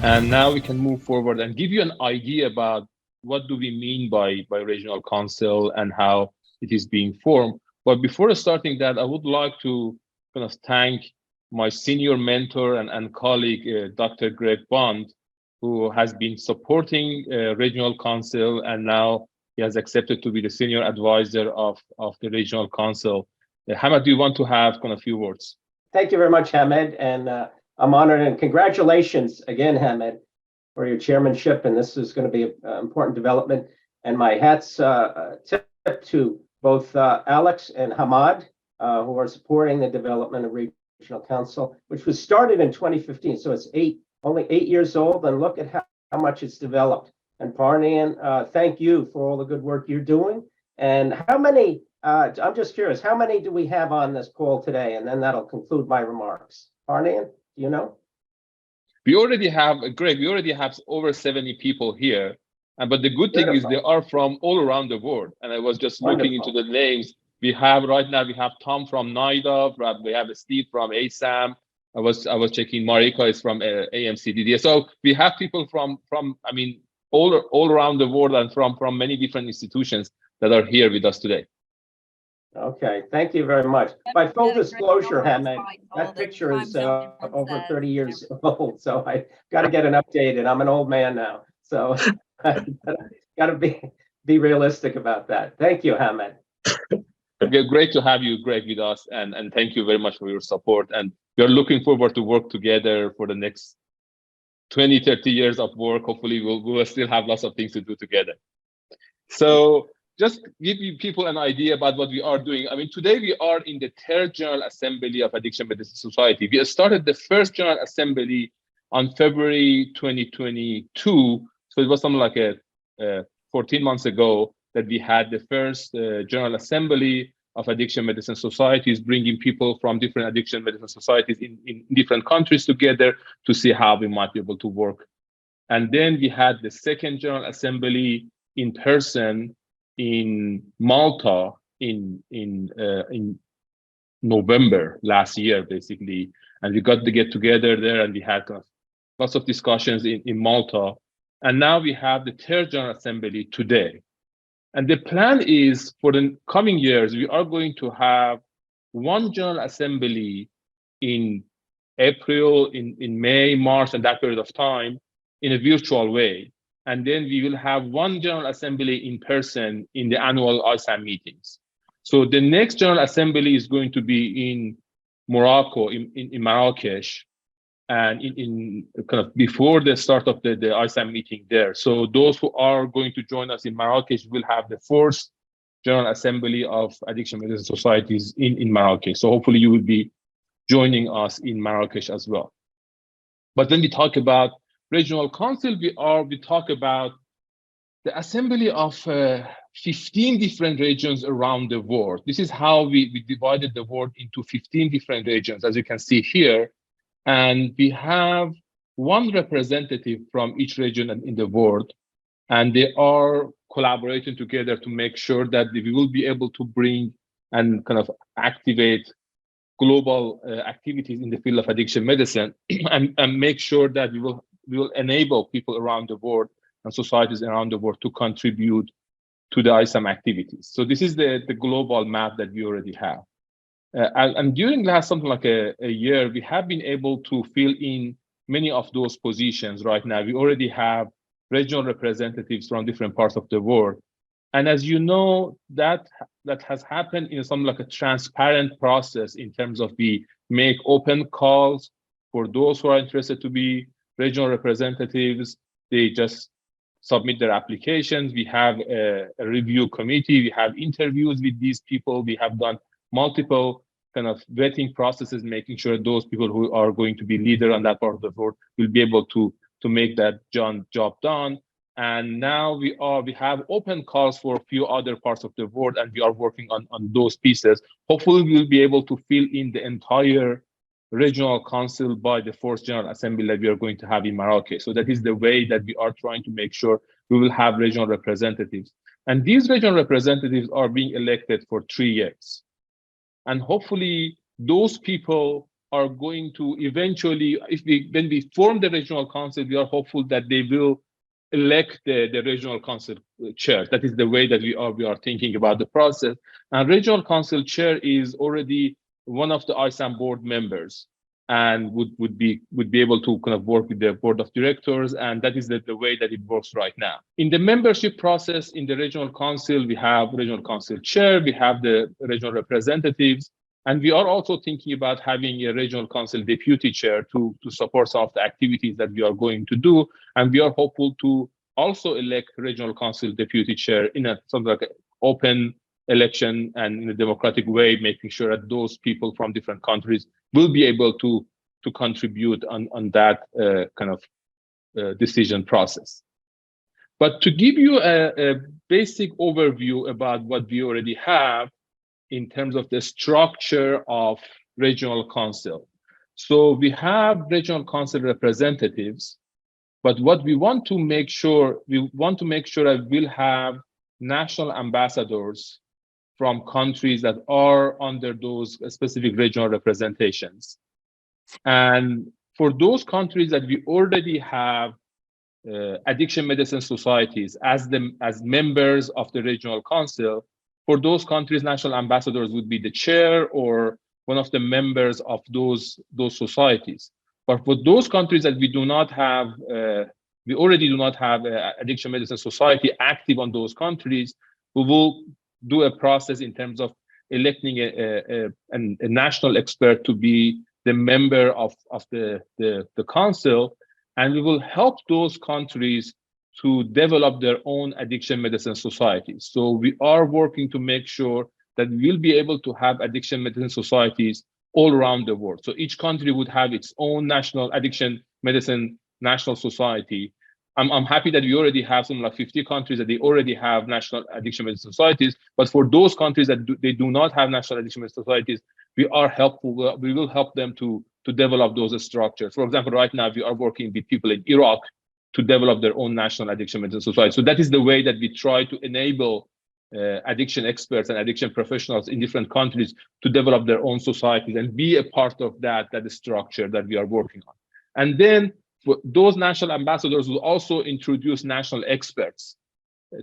And now we can move forward and give you an idea about what do we mean by regional council and how it is being formed. But before starting that, I would like to kind of thank my senior mentor and colleague, Dr. Greg Bond, who has been supporting regional council, and now he has accepted to be the senior advisor of the regional council. Hamad, do you want to have kind of a few words? Thank you very much, Hamed, and I'm honored, and congratulations again, Hamed, for your chairmanship, and this is going to be an important development. And my hats tip to both Alex and Hamad, who are supporting the development of Regional Council, which was started in 2015, so it's only 8 years old, and look at how much it's developed. And Parnian, thank you for all the good work you're doing. And how many, I'm just curious, how many do we have on this call today? And then that'll conclude my remarks. Parnian, do you know? We already have, Greg, we already have over 70 people here. But the good thing is they are from all around the world. And I was just looking into the names. We have right now, we have Tom from NIDA, we have Steve from ISAM. I was checking Marika is from AMCDDA. So we have people from I mean, all around the world and from many different institutions that are here with us today. Okay, thank you very much. By full disclosure, Hamed, that picture is over 30 years old, so I got to get an update, and I'm an old man now, so I got to be realistic about that. Thank you, Hamed. Okay, great to have you, Greg, with us, and thank you very much for your support. And we're looking forward to work together for the next 20, 30 years of work. Hopefully, we'll still have lots of things to do together. So just give you people an idea about what we are doing. I mean, today we are in the 3rd General Assembly of Addiction Medicine Society. We started the 1st General Assembly on February 2022. So it was something like 14 months ago that we had the first General Assembly of Addiction Medicine Societies, bringing people from different addiction medicine societies in different countries together to see how we might be able to work. And then we had the 2nd General Assembly in person in Malta in November last year, basically. And we got to get together there, and we had lots of discussions in Malta. And now we have the 3rd General Assembly today. And the plan is for the coming years, we are going to have one General Assembly in April, in May, March, and that period of time in a virtual way. And then we will have one General Assembly in person in the annual ISAM meetings. So the next General Assembly is going to be in Morocco, in Marrakesh, and in kind of before the start of the ISAM meeting there. So those who are going to join us in Marrakesh will have the 4th General Assembly of Addiction Medicine Societies in Marrakesh. So hopefully you will be joining us in Marrakesh as well. But when we talk about Regional Council, we talk about the assembly of 15 different regions around the world. This is how we divided the world into 15 different regions, as you can see here. And we have one representative from each region in the world, and they are collaborating together to make sure that we will be able to bring and kind of activate global activities in the field of addiction medicine and make sure that we will enable people around the world and societies around the world to contribute to the ISAM activities. So this is the global map that we already have. And during last something like a year, we have been able to fill in many of those positions right now. We already have regional representatives from different parts of the world. And as you know, that has happened in something like a transparent process in terms of we make open calls for those who are interested to be regional representatives. They just submit their applications. We have a review committee. We have interviews with these people. We have done multiple kind of vetting processes, making sure those people who are going to be leader on that part of the world will be able to make that job done. And now we have open calls for a few other parts of the world, and we are working on those pieces. Hopefully, we'll be able to fill in the entire regional council by the 4th General Assembly that we are going to have in Marrakesh. So that is the way that we are trying to make sure we will have regional representatives. And these regional representatives are being elected for 3 years. And hopefully, those people are going to eventually, when we form the regional council, we are hopeful that they will elect the regional council chair. That is the way that we are thinking about the process. And regional council chair is already one of the ISAM board members, and would be able to kind of work with the board of directors, and that is the way that it works right now. In the membership process in the regional council, we have regional council chair, we have the regional representatives, and we are also thinking about having a regional council deputy chair to support some of the activities that we are going to do, and we are hopeful to also elect regional council deputy chair in a sort of like open election and in a democratic way, making sure that those people from different countries will be able to contribute on that kind of decision process. But to give you a basic overview about what we already have in terms of the structure of regional council. So we have regional council representatives, but what we want to make sure that we'll have national ambassadors from countries that are under those specific regional representations. And for those countries that we already have addiction medicine societies as members of the regional council, for those countries, national ambassadors would be the chair or one of the members of those societies. But for those countries that we do not have, we already do not have addiction medicine society active on those countries, we will do a process in terms of electing a national expert to be the member of the council, and we will help those countries to develop their own addiction medicine societies. So we are working to make sure that we'll be able to have addiction medicine societies all around the world. So each country would have its own national addiction medicine national society. I'm happy that we already have something like 50 countries that they already have national addiction medicine societies. But for those countries that they do not have national addiction medicine societies, we are helpful. We will help them to develop those structures. For example, right now we are working with people in Iraq to develop their own national addiction medicine society. So that is the way that we try to enable addiction experts and addiction professionals in different countries to develop their own societies and be a part of that structure that we are working on. And then those national ambassadors will also introduce national experts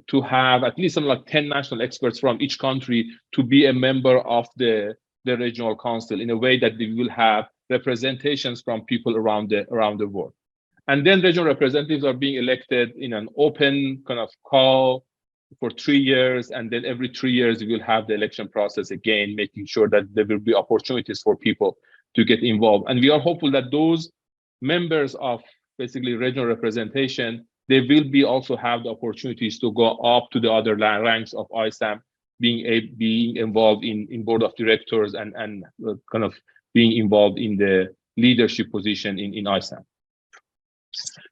to have at least something like 10 national experts from each country to be a member of the regional council in a way that we will have representations from people around the world. And then regional representatives are being elected in an open kind of call for 3 years. And then every 3 years, we will have the election process again, making sure that there will be opportunities for people to get involved. And we are hopeful that those members of basically regional representation, they will be also have the opportunities to go up to the other ranks of ISAM, being involved in board of directors and kind of being involved in the leadership position in ISAM.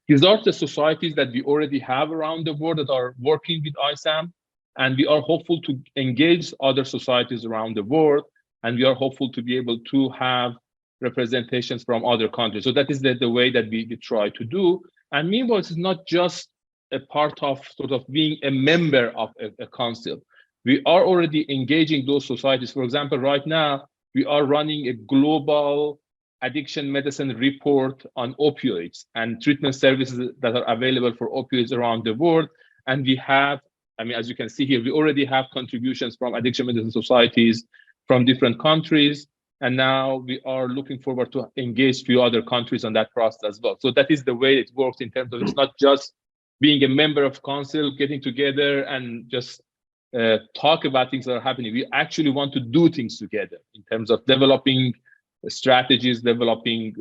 These are the societies that we already have around the world that are working with ISAM, and we are hopeful to engage other societies around the world, and we are hopeful to be able to have representations from other countries. So that is the way that we try to do. And meanwhile, it's not just a part of sort of being a member of a council. We are already engaging those societies. For example, right now, we are running a global addiction medicine report on opioids and treatment services that are available for opioids around the world. And we have, I mean, as you can see here, we already have contributions from addiction medicine societies from different countries. And now we are looking forward to engage a few other countries on that process as well. So that is the way it works in terms of it's not just being a member of council, getting together and just talk about things that are happening. We actually want to do things together in terms of developing strategies, developing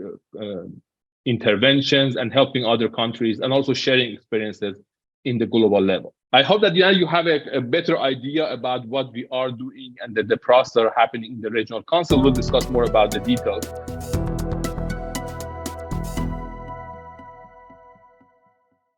interventions, and helping other countries, and also sharing experiences in the global level. I hope that you have a better idea about what we are doing and the process that are happening in the regional council. We'll discuss more about the details